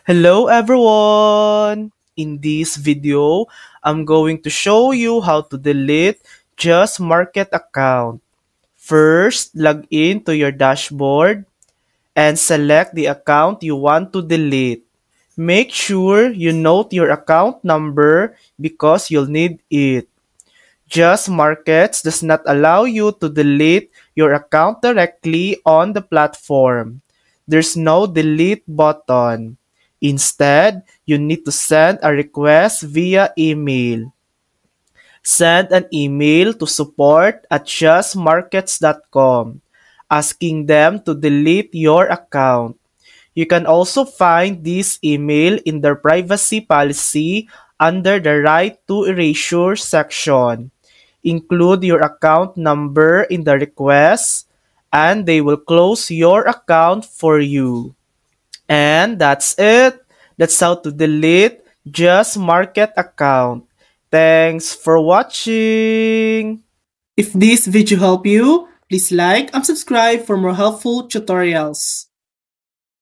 Hello everyone! In this video, I'm going to show you how to delete Just Market account. First, log in to your dashboard and select the account you want to delete. Make sure you note your account number because you'll need it. Just Markets does not allow you to delete your account directly on the platform. There's no delete button. Instead, you need to send a request via email. Send an email to support@justmarkets.com asking them to delete your account. You can also find this email in their privacy policy under the Right to Erasure section. Include your account number in the request, and they will close your account for you. And that's it. That's how to delete Just Market account. Thanks for watching. If this video helped you, please like and subscribe for more helpful tutorials.